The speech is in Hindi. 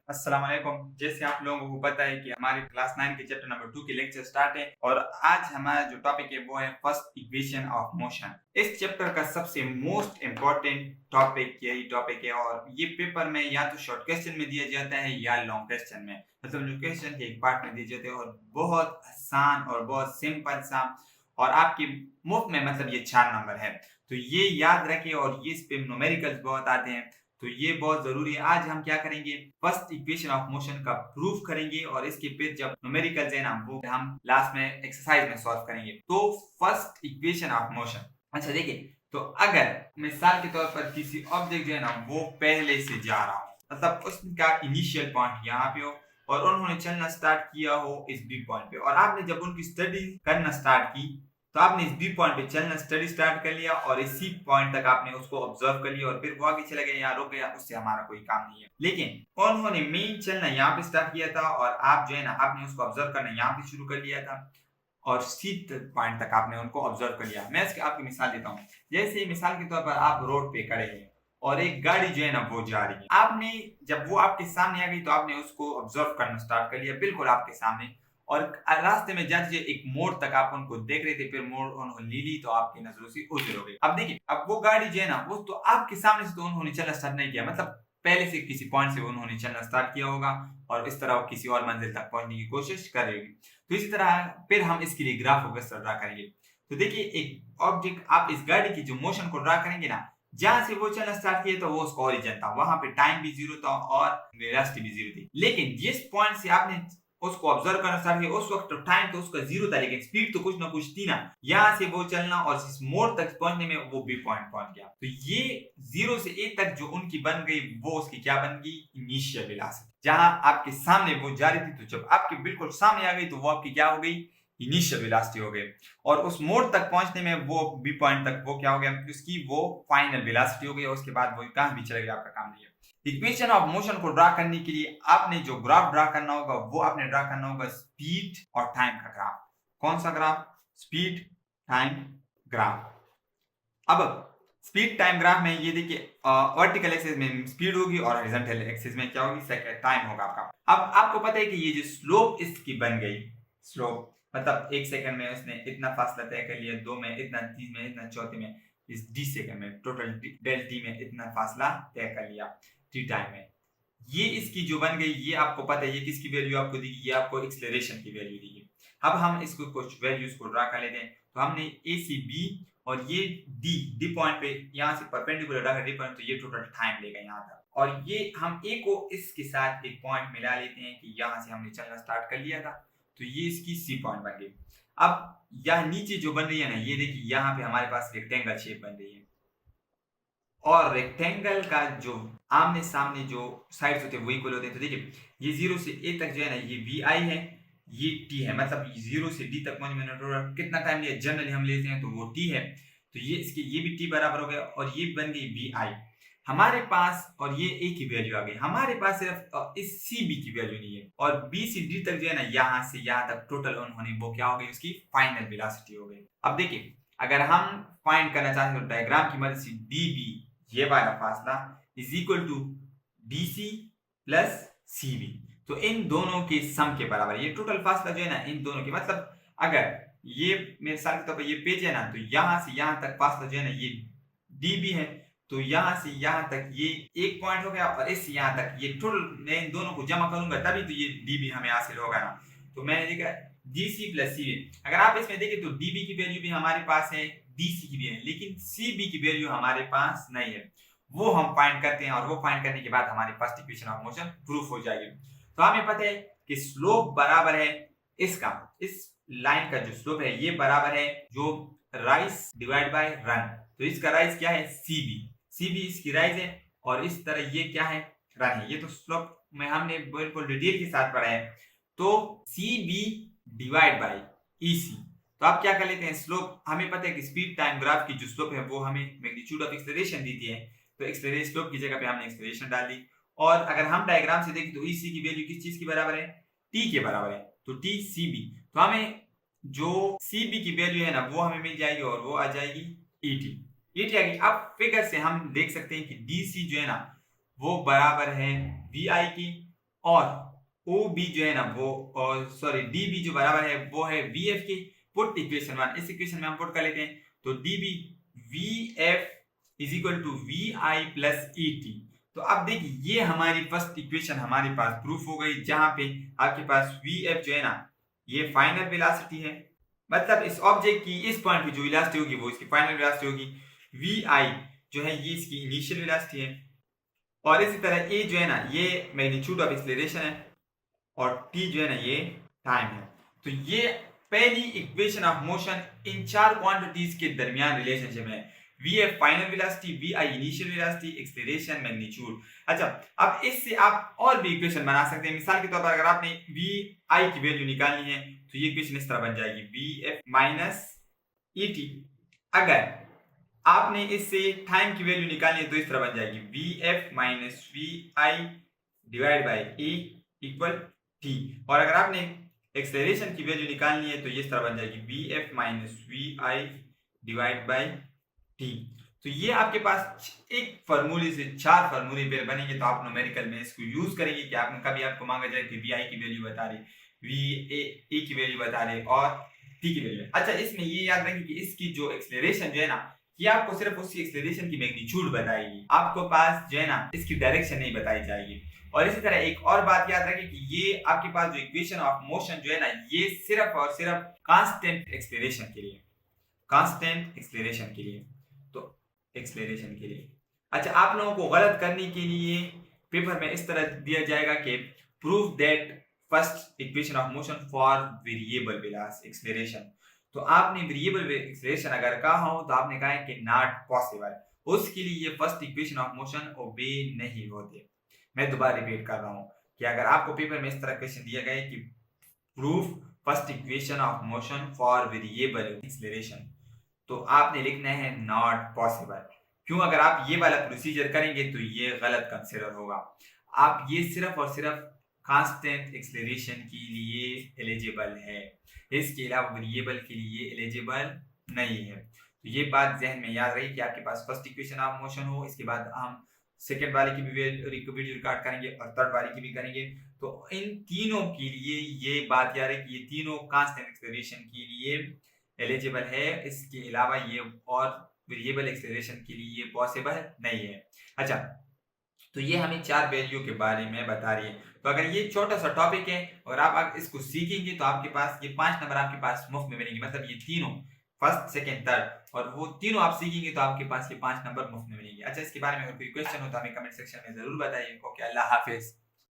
अस्सलाम वालेकुम। जैसे आप लोगों को पता है कि हमारे क्लास 9 के चैप्टर नंबर 2 के लेक्चर स्टार्ट है और आज हमारा जो टॉपिक है वो है फर्स्ट इक्वेशन ऑफ मोशन। इस चैप्टर का सबसे मोस्ट इम्पोर्टेंट टॉपिक यही टॉपिक है और ये पेपर में या तो शॉर्ट क्वेश्चन में दिया जाता है या लॉन्ग क्वेश्चन में, मतलब जो क्वेश्चन के एक पार्ट में दिए जाते हैं और बहुत आसान और बहुत सिंपल सा और आपकी मुफ्त में, मतलब ये 4 नंबर है। तो ये याद रखिए और ये इस पे न्यूमेरिकल्स बहुत आते हैं, तो ये बहुत जरूरी है। आज हम क्या करेंगे, फर्स्ट इक्वेशन ऑफ मोशन का प्रूफ करेंगे और इसके फिर जब न्यूमेरिकल्स है ना वो हम लास्ट में एक्सरसाइज में सॉल्व करेंगे। तो फर्स्ट इक्वेशन ऑफ मोशन, अच्छा देखिए, तो अगर मिसाल के तौर पर किसी ऑब्जेक्ट जो है ना वो पहले से जा रहा हो, मतलब उसका इनिशियल पॉइंट यहाँ पे हो और उन्होंने चलना स्टार्ट किया हो इस बी पॉइंट पे, और आपने जब उनकी स्टडी करना स्टार्ट की तो आपने इस बी पॉइंट पे चलना स्टडी स्टार्ट कर लिया और इसी पॉइंट तक आपने उसको ऑब्जर्व कर लिया और फिर वो आगे चला गया, यहाँ रुक गया, उससे हमारा कोई काम नहीं है। लेकिन उन्होंने मेन चलना यहाँ पे स्टार्ट किया था और आप जो है ना आपने उसको ऑब्जर्व करना यहाँ पे शुरू कर लिया था और सी पॉइंट तक आपने उनको ऑब्जर्व कर लिया। मैं इसकी आपकी मिसाल देता हूँ। जैसे मिसाल के तौर पर आप रोड पे खड़े हैं और एक गाड़ी जो है ना वो जा रही है, आपने जब वो आपके सामने आ गई तो आपने उसको ऑब्जर्व करना स्टार्ट कर लिया बिल्कुल आपके सामने, और रास्ते में जाते एक मोड़ तक आप उनको देख रहे थे, फिर मोड़ उन्होंने ले ली तो आपकी नजरों से ओझल हो गई। अब देखिए, अब वो गाड़ी जो है ना वो तो आपके सामने से तो उन्होंने चलना स्टार्ट नहीं किया, मतलब पहले से किसी पॉइंट से उन्होंने चलना स्टार्ट किया होगा और इस तरह वो किसी और मंजिल तक पहुंचने की कोशिश कर रही होगी। तो इसी तरह फिर हम इसके लिए ग्राफ वगैरह ड्रा करेंगे। तो देखिए, एक ऑब्जेक्ट आप इस गाड़ी की जो मोशन को ड्रा करेंगे ना, जहां से वो चलना स्टार्ट किया तो वो उसका ओरिजिन था, वहां पे टाइम भी जीरो था और वेलोसिटी भी जीरो थी। लेकिन जिस पॉइंट से आपने उसको ऑब्जर्व करना स्टार्ट किया उस वक्त तो टाइम तो उसका जीरो था, लेकिन स्पीड तो कुछ ना कुछ थी ना, यहाँ से वो चलना और इस मोड़ तक पहुंचने में वो बी पॉइंट पहुंच गया। तो ये जीरो से ए तक जो उनकी बन गई वो उसकी क्या बन गई, इनिशियल वेलोसिटी। जहां आपके सामने वो जा रही थी तो जब आपके बिल्कुल सामने आ गई तो वो आपकी क्या हो गई, इनिशियल वेलोसिटी हो गई, और उस मोड़ तक पहुंचने में वो बी पॉइंट तक वो क्या हो गया, उसकी वो फाइनल वेलोसिटी हो गई और उसके बाद वो कहां भी चले गया, आपका काम नहीं है। इक्वेशन ऑफ मोशन को ड्रा करने के लिए आपने जो ग्राफ ड्रा करना होगा वो आपने ड्रा करना होगा स्पीड और टाइम का ग्राफ। कौन सा ग्राफ, स्पीड टाइम ग्राफ। अब स्पीड टाइम ग्राफ में ये देखिए, वर्टिकल एक्सिस में स्पीड होगी और हॉरिजॉन्टल एक्सिस में क्या होगी, टाइम होगा आपका। अब आपको पता है कि ये जो स्लोप इसकी बन गई, स्लोप मतलब 1 सेकंड में उसने इतना फासला तय कर लिया, 2 में इतना, 3 में इतना, चौथे में इस डी सेकंड में टोटल डेल टी में इतना फासला तय कर लिया टी टाइम में। ये इसकी जो बन गई, ये आपको पता है ये किसकी वैल्यू आपको दी, ये आपको एक्सेलरेशन की वैल्यू दी है। अब हम इसको कुछ वैल्यूज को ड्रा कर लेते हैं। तो हमने ए सी बी और ये डी डी पॉइंट पे यहाँ से परपेंडिकुलर ड्रा कर डी पॉइंट, तो ये टोटल टाइम लेगा यहाँ तक, और ये हम ए को इसके साथ एक पॉइंट मिला लेते हैं कि यहाँ से हमने चलना स्टार्ट कर लिया था, तो ये इसकी सी पॉइंट बन गई। अब यहाँ नीचे जो बन रही है ना, ये देखिए यहाँ पे हमारे पास रेक्टेंगल शेप बन रही है और रेक्टेंगल का जो आमने सामने जो साइड्स होते हैं वो इक्वल होते हैं। तो देखिए, ये 0 से a तक जो है ना ये vi है, ये t है, मतलब 0 से d तक पहुंचने में कितना टाइम लिया, जनरली हम लेते हैं तो वो t है। तो ये इसके ये भी t बराबर हो गया और ये बन गई vi हमारे पास, और ये a की वैल्यू आ गई हमारे पास, सिर्फ इस cb की वैल्यू नहीं है। और b से d तक जो है ना, यहाँ से यहाँ तक टोटल उन्होंने वो क्या हो गई, उसकी फाइनल वेलोसिटी हो गई। अब देखिए, अगर हम फाइंड करना चाहते हैं तो डायग्राम की मदद से db, ये वाला फासला, is equal to DC plus CB, तो इन दोनों के सम के बराबर ये टोटल फासला जो है ना इन दोनों के, मतलब अगर ये मेरे साथ के तौर पर ये पेज है ना, तो यहां से यहां तक फासला जो है ना ये डीबी है, तो यहां से यहां तक ये एक पॉइंट हो गया और इससे यहां तक ये टोटल, मैं इन दोनों को जमा करूंगा तभी तो ये डीबी हमें हासिल होगा ना। तो मैंने देखा डीसी प्लस सीबी, अगर आप इसमें देखें तो डीबी की वैल्यू भी हमारे पास है, डीसी की भी है, लेकिन सीबी की वैल्यू हमारे पास नहीं है। वो हम फाइंड करते हैं और वो फाइंड करने के बाद हमारी first equation of motion proof हो जाएगी। तो हमें पता है कि स्लोप बराबर है इसका, इस लाइन का जो स्लोप है ये बराबर है जो राइज डिवाइड बाय रन, तो इसका राइज क्या है, सीबी, सीबी इसकी राइज है और इस तरह ये क्या है, रन है। ये तो स्लोप में हमने बिल्कुल डिटेल के साथ पढ़ा है। तो सीबी डिवाइड बाय ईसी, तो आप क्या कर लेते हैं, स्लोप हमें पता है कि स्पीड टाइम ग्राफ की जो स्लोप है वो हमें मैग्नीट्यूड ऑफ एक्सेलरेशन दी है, तो एक्सेलरेशन स्लोप की जगह पे हमने एक्सेलरेशन डाल दी। और अगर हम डायग्राम से देखें तो ईसी की वैल्यू किस चीज की बराबर है, टी के बराबर है, तो टी सीबी, तो हमें जो सीबी की वैल्यू है ना वो हमें मिल जाएगी और वो आ जाएगी ईटी, ईटी आ गई। अब फिगर से हम देख सकते हैं कि डीसी जो है ना वो बराबर है वी आई की और ओ बी जो है ना वो सॉरी डी बी जो बराबर है वो है वी एफ के। पुट इक्वेशन 1, इस इक्वेशन में हम पुट कर लेते हैं तो D B V F is equal to V I plus E T. तो अब देखिए ये हमारी फर्स्ट इक्वेशन हमारे पास प्रूफ हो गई, जहां पे आपके पास वी एफ जो है ना ये फाइनल वेलोसिटी है, मतलब इस ऑब्जेक्ट की इस पॉइंट पे जो वेलोसिटी होगी वो इसकी फाइनल वेलोसिटी होगी। वी आई जो है ये इसकी इनिशियल वेलोसिटी है, और इसी तरह ए जो है ना ये मैग्नीट्यूड ऑफ एक्सीलरेशन है, और टी जो है ना ये टाइम है। तो ये पहली इक्वेशन ऑफ मोशन इन चार क्वांटिटीज के दरमियान रिलेशनशिप है। V F final velocity, V I initial velocity, acceleration, magnitude. अच्छा, अब इससे आप और भी इक्वेशन बना सकते हैं। मिसाल के तौर पर अगर आपने वी आई की वैल्यू निकालनी है तो ये इक्वेशन इस तरह बन जाएगी V F minus E T. अगर आपने इससे टाइम की वैल्यू निकालनी है तो इस तरह बन जाएगी V F minus V I divide by E equal T. और अगर आपने एक्सेलरेशन की वैल्यू निकालनी है तो ये इस तरह बन जाएगी V F minus V I divide by T. तो ये आपके पास एक फार्मूले से चार फार्मूले पेयर बनेंगे, तो आप न्यूमेरिकल में इसको यूज करेंगे कि आप कभी आपको मांगा जाए कि वी आई की वैल्यू बता रहे, वी ए की वैल्यू बता रहे और टी की वैल्यू। अच्छा, इसमें ये याद रखें कि इसकी जो एक्सेलरेशन जो है ना ये आपको सिर्फ उसकी एक्सेलरेशन की मैग्नीट्यूड बताएगी, आपको पास जो है ना इसकी डायरेक्शन नहीं बताई जाएगी। और इसी तरह एक और बात याद रखें कि ये आपके पास जो इक्वेशन ऑफ मोशन जो है ना ये सिर्फ और सिर्फ कांस्टेंट एक्सेलरेशन के लिए, कांस्टेंट एक्सेलरेशन के लिए, तो एक्सेलरेशन के लिए। अच्छा, आप लोगों को गलत करने के लिए पेपर में इस तरह दिया जाएगा कि proof that first equation of motion for variable velocity acceleration. तो आपने वेरिएबल एक्सेलरेशन अगर कहा हो तो आपने कहा है कि नॉट पॉसिबल, उसके लिए ये फर्स्ट इक्वेशन ऑफ मोशन ओबे नहीं होते। मैं दोबारा रिपीट कर रहा हूं कि अगर आपको पेपर में इस तरह क्वेश्चन दिया गया है कि proof first equation of motion for variable acceleration, तो आपने लिखना है नॉट पॉसिबल। क्यों? अगर आप ये वाला प्रोसीजर करेंगे तो ये गलत कंसीडर होगा। आप ये सिर्फ और सिर्फ कांस्टेंट एक्सेलरेशन के लिए एलिजिबल है, इसके अलावा वेरिएबल के लिए एलिजिबल नहीं है। तो ये बात जहन में याद रही कि आपके पास फर्स्ट इक्वेशन ऑफ मोशन हो, इसके बाद हम सेकेंड वाले की भी वीडियो रिकॉर्ड करेंगे और थर्ड वाले की भी करेंगे। तो इन तीनों के लिए ये बात याद है कि ये तीनों कांस्टेंट एक्सेलरेशन के लिए एलिजिबल है, इसके अलावा ये और वेरिएबल एक्सेलरेशन के लिए पॉसिबल नहीं है। अच्छा, तो ये हमें चार वैल्यू के बारे में बता रही है। तो अगर ये छोटा सा टॉपिक है और आप इसको सीखेंगे तो आपके पास ये 5 नंबर आपके पास मुफ्त में मिलेंगे, मतलब ये तीनों फर्स्ट सेकंड थर्ड, और वो तीनों आप सीखेंगे तो आपके पास ये 5 नंबर मुफ्त में मिलेंगे। अच्छा, इसके बारे में अगर कोई क्वेश्चन हो तो हमें कमेंट सेक्शन में जरूर बताइए। ओके, अल्लाह हाफिज।